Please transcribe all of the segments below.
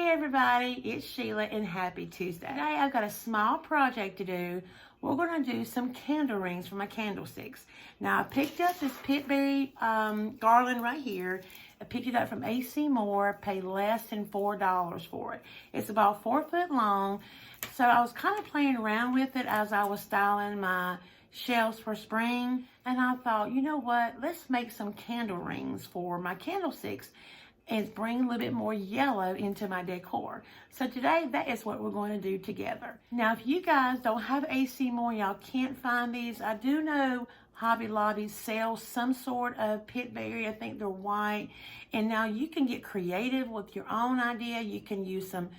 Hey everybody, it's Sheila and happy Tuesday. Today I've got a small project to do. We're going to do some candle rings for my candlesticks. Now I picked up this pitberry garland right here. I picked it up from AC Moore, paid less than $4 for it. It's about 4 foot long. So I was kind of playing around with it as I was styling my shelves for spring. And I thought, you know what, let's make some candle rings for my candlesticks and bring a little bit more yellow into my decor. So today, that is what we're going to do together. Now, if you guys don't have AC Moore, y'all can't find these, I do know Hobby Lobby sells some sort of pitberry. I think they're white. And now you can get creative with your own idea. You can use some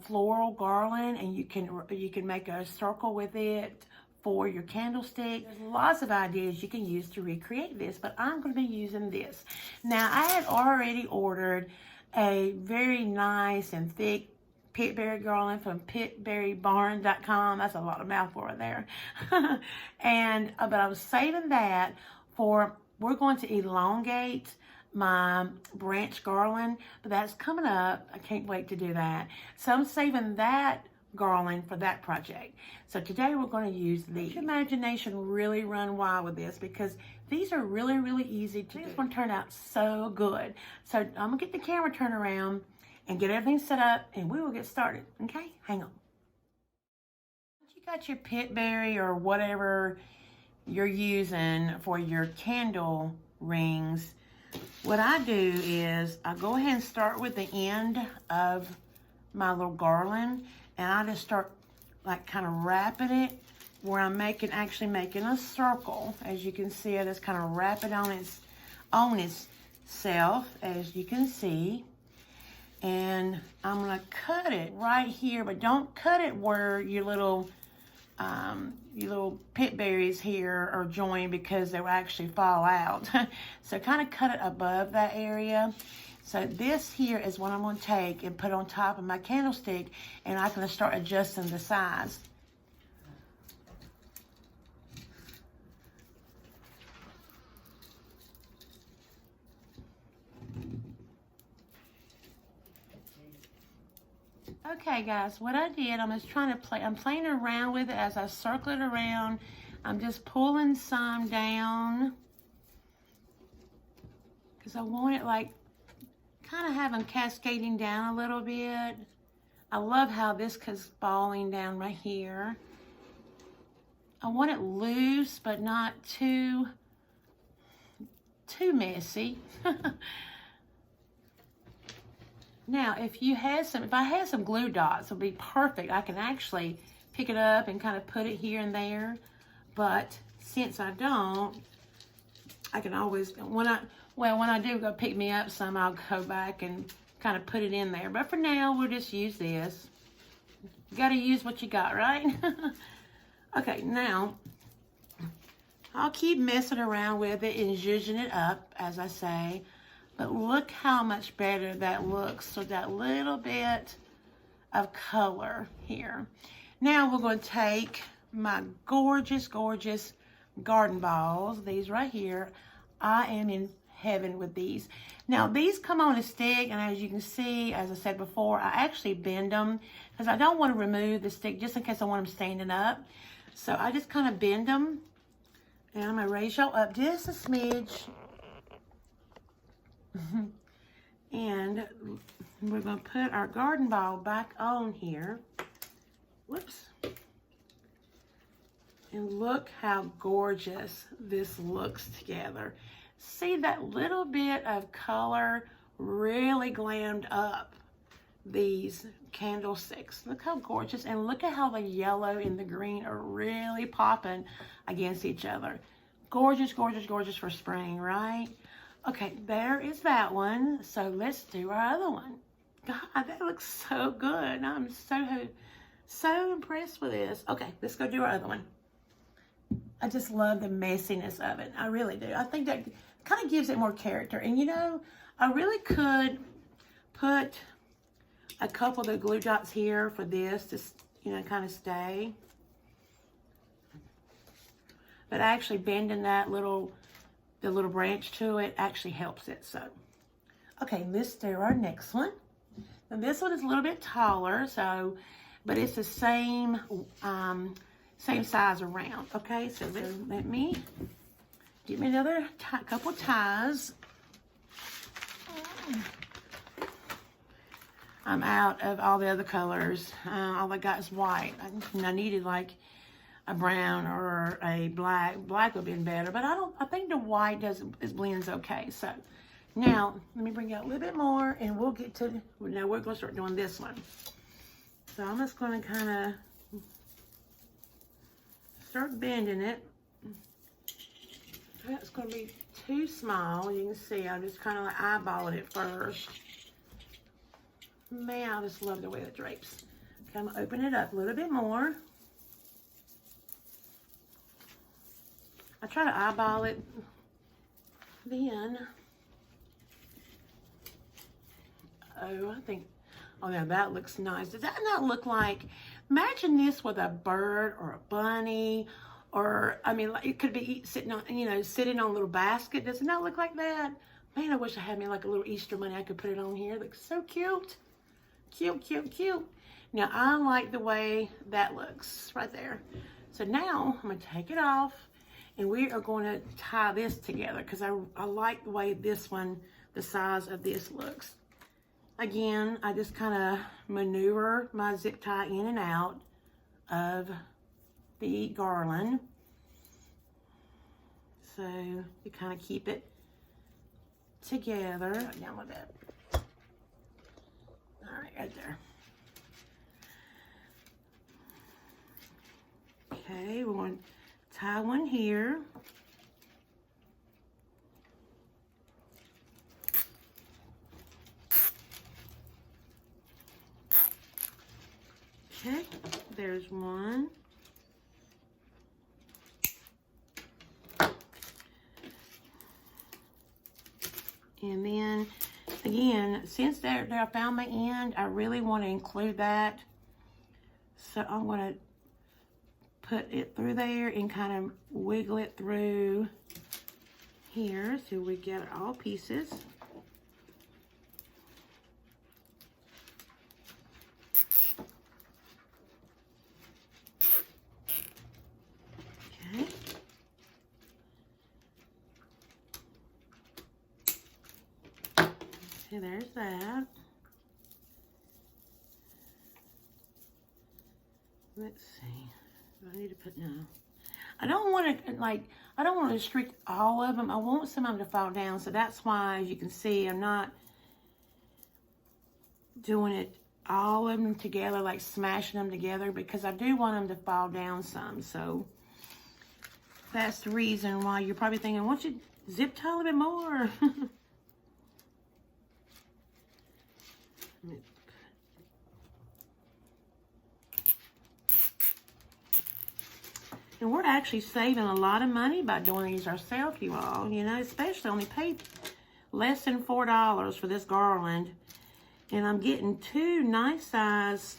floral garland, and you can make a circle with it for your candlestick. There's lots of ideas you can use to recreate this, but I'm going to be using this. Now, I had already ordered a very nice and thick pitberry garland from pitberrybarn.com. That's a lot of mouthful right there. But I was saving that for, we're going to elongate my branch garland, but that's coming up. I can't wait to do that. So I'm saving that garland for that project. So today we're going to use these. Let your imagination really run wild with this, because these are really, really easy to do. This one turned out so good. So I'm going to get the camera turned around and get everything set up, and we will get started. Okay? Hang on. Once you got your pitberry or whatever you're using for your candle rings, what I do is I go ahead and start with the end of my little garland, and I just start like kind of wrapping it where I'm actually making a circle. As you can see, I just kind of wrap it on itself, as you can see. And I'm gonna cut it right here, but don't cut it where your little pitberries here are joined, because they'll actually fall out. So kind of cut it above that area. So this here is what I'm going to take and put on top of my candlestick, and I can start adjusting the size. Okay guys, what I did, I'm playing around with it as I circle it around. I'm just pulling some down, because I want it like kind of have them cascading down a little bit. I love how this is falling down right here. I want it loose, but not too messy. Now, if I had some glue dots, it would be perfect. I can actually pick it up and kind of put it here and there. But since I don't, I can always, when I do go pick me up some, I'll go back and kind of put it in there. But for now, we'll just use this. You got to use what you got, right? Okay, now, I'll keep messing around with it and zhuzhing it up, as I say. But look how much better that looks. So that little bit of color here. Now, we're going to take my gorgeous, gorgeous garden balls. These right here. I am in heaven with these. Now, these come on a stick, and as you can see, as I said before, I actually bend them because I don't want to remove the stick just in case I want them standing up. So I just kind of bend them, and I'm going to raise y'all up just a smidge. And we're going to put our garden ball back on here. Whoops. And look how gorgeous this looks together. See, that little bit of color really glammed up these candlesticks. Look how gorgeous, and look at how the yellow and the green are really popping against each other. Gorgeous, gorgeous, gorgeous for spring, right? Okay, there is that one. So let's do our other one. God, that looks so good. I'm so impressed with this. Okay, let's go do our other one. I just love the messiness of it. I really do. I think that kind of gives it more character. And you know, I really could put a couple of the glue dots here for this to, you know, kind of stay. But actually bending that little branch to it actually helps it. So, okay, let's do our next one. And this one is a little bit taller, so, but it's the same, same size around. Okay, so let me get me another couple ties. I'm out of all the other colors. All I got is white. I needed like a brown or a black. Black would have been better, but I think the white blends okay. So now let me bring out a little bit more, and we'll get to, now we're gonna start doing this one. So I'm just gonna kind of start bending it. That's gonna be too small. You can see I'm just kind of like eyeballing it first. Man, I just love the way it drapes. Okay, I'm gonna open it up a little bit more. I try to eyeball it. Then, oh, I think, oh yeah, that looks nice. Does that not look like, imagine this with a bird or a bunny, or, I mean, it could be sitting on, you know, sitting on a little basket. Does it not look like that? Man, I wish I had me like a little Easter bunny. I could put it on here. It looks so cute. Cute, cute, cute. Now, I like the way that looks right there. So now, I'm going to take it off, and we are going to tie this together because I like the way this one, the size of this looks. Again, I just kind of maneuver my zip tie in and out of the garland. So, you kind of keep it together. Down with that. All right, right there. Okay, we're going to tie one here. Okay, there's one. And then, again, since there I found my end, I really want to include that. So I'm going to put it through there and kind of wiggle it through here so we get all pieces. Okay. Okay, there's that. Let's see. Do I need to put, no. I don't want to, like, I don't want to restrict all of them. I want some of them to fall down. So that's why, as you can see, I'm not doing it all of them together, like smashing them together, because I do want them to fall down some. So that's the reason why you're probably thinking, why don't you zip tie a little bit more? And we're actually saving a lot of money by doing these ourselves, you all. You know, especially only paid less than $4 for this garland. And I'm getting 2 nice size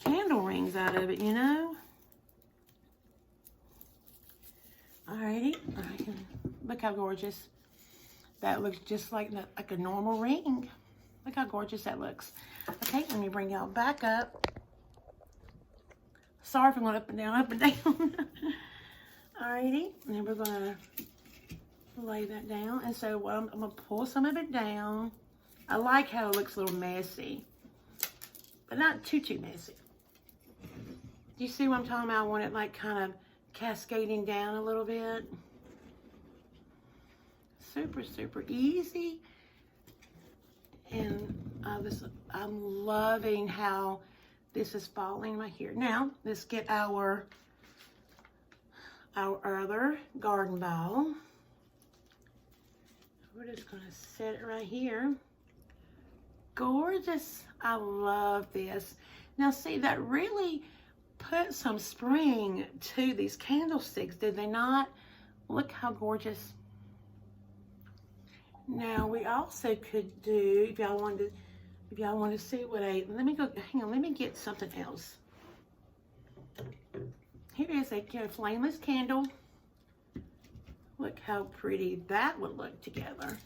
candle rings out of it, you know. Alrighty. Look how gorgeous. That looks just like a normal ring. Look how gorgeous that looks. Okay, let me bring y'all back up. Sorry if I'm going up and down, up and down. Alrighty, and then we're going to lay that down. And so I'm going to pull some of it down. I like how it looks a little messy, but not too messy. Do you see what I'm talking about? I want it like kind of cascading down a little bit. Super, super easy. And I'm loving how this is falling right here. Now, let's get our other garden ball. We're just going to set it right here. Gorgeous. I love this. Now, see, that really put some spring to these candlesticks, did they not? Look how gorgeous. Now, we also could do, if y'all wanted to see what let me go, hang on, let me get something else. Here is a flameless candle. Look how pretty that would look together.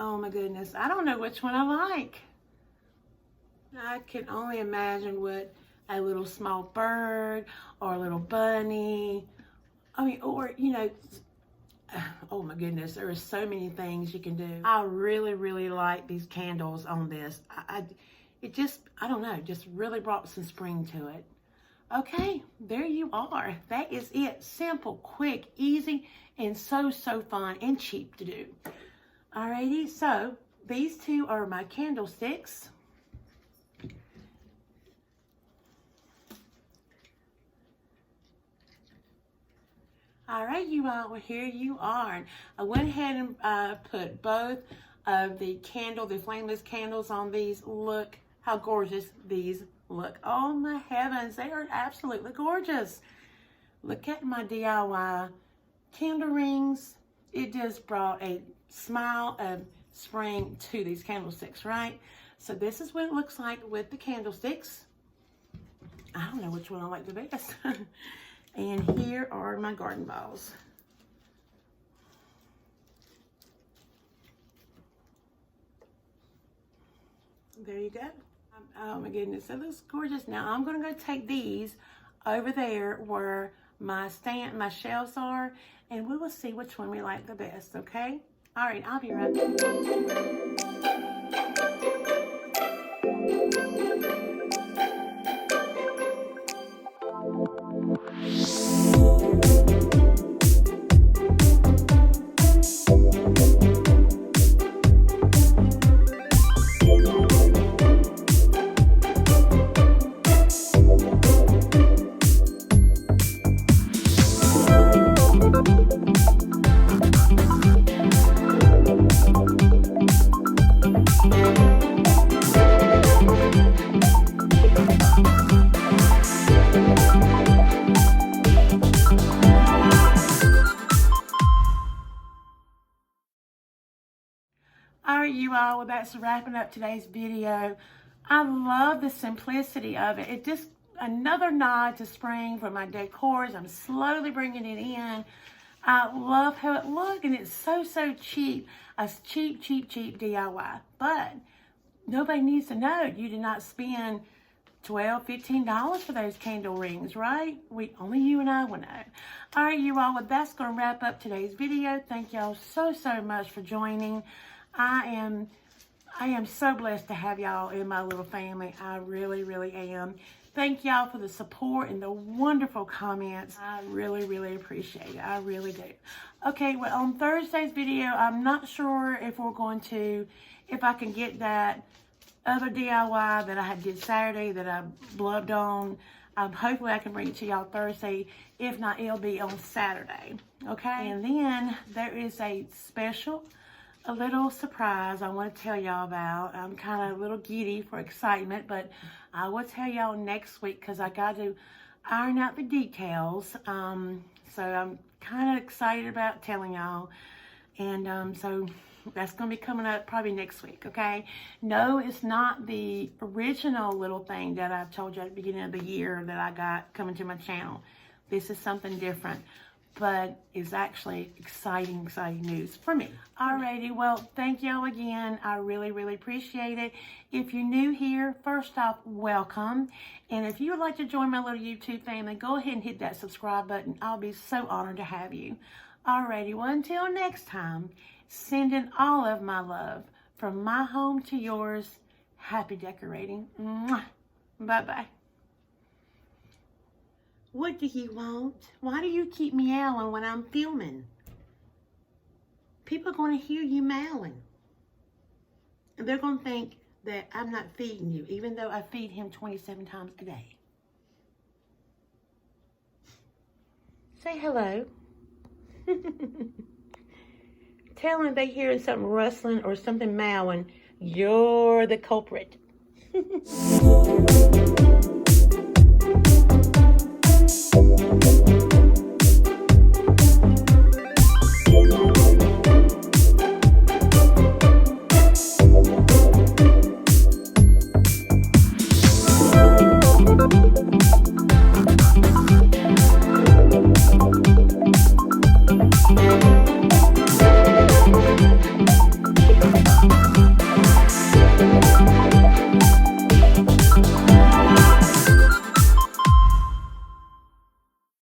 Oh my goodness, I don't know which one I like. I can only imagine what a little small bird or a little bunny, I mean, or, you know, oh my goodness, there are so many things you can do. I really, really like these candles on this. It just, I don't know, just really brought some spring to it. Okay, there you are. That is it. Simple, quick, easy, and so fun and cheap to do. Alrighty, so these two are my candlesticks. All right, you all, well, here you are. I went ahead and put both of the flameless candles on these. Look how gorgeous these look. Oh my heavens, they are absolutely gorgeous. Look at my DIY candle rings. It just brought a smile of spring to these candlesticks, right? So this is what it looks like with the candlesticks. I don't know which one I like the best. And here are my garden balls. There you go. Oh my goodness, that looks gorgeous. Now I'm gonna go take these over there where my shelves are, and we will see which one we like the best, okay? All right, I'll be right back. All right, you all, well, that's wrapping up today's video. I love the simplicity of it. It just, another nod to spring for my decors. I'm slowly bringing it in. I love how it looks, and it's so cheap. A cheap DIY. But nobody needs to know you did not spend $12, $15 for those candle rings, right? Only you and I will know. All right, you all, well, that's going to wrap up today's video. Thank y'all so much for joining. I am so blessed to have y'all in my little family. I really am. Thank y'all for the support and the wonderful comments. I really appreciate it. I really do. Okay, well, on Thursday's video, I'm not sure if I can get that other DIY that I did Saturday that I blubbed on. Hopefully I can bring it to y'all Thursday. If not, it'll be on Saturday. Okay? And then there is a little surprise I want to tell y'all about. I'm kind of a little giddy for excitement, but I will tell y'all next week because I got to iron out the details. So I'm kind of excited about telling y'all. And so that's going to be coming up probably next week, okay? No, it's not the original little thing that I told you at the beginning of the year that I got coming to my channel. This is something different, but it's actually exciting news for me. Alrighty, well, thank y'all again. I really appreciate it. If you're new here, first off, welcome. And if you would like to join my little YouTube family, go ahead and hit that subscribe button. I'll be so honored to have you. Alrighty, well, until next time, sending all of my love from my home to yours. Happy decorating. Mwah. Bye-bye. What do you want? Why do you keep meowing when I'm filming? People are going to hear you meowing. And they're going to think that I'm not feeding you, even though I feed him 27 times a day. Say hello. Tell them they hear something rustling or something meowing. You're the culprit.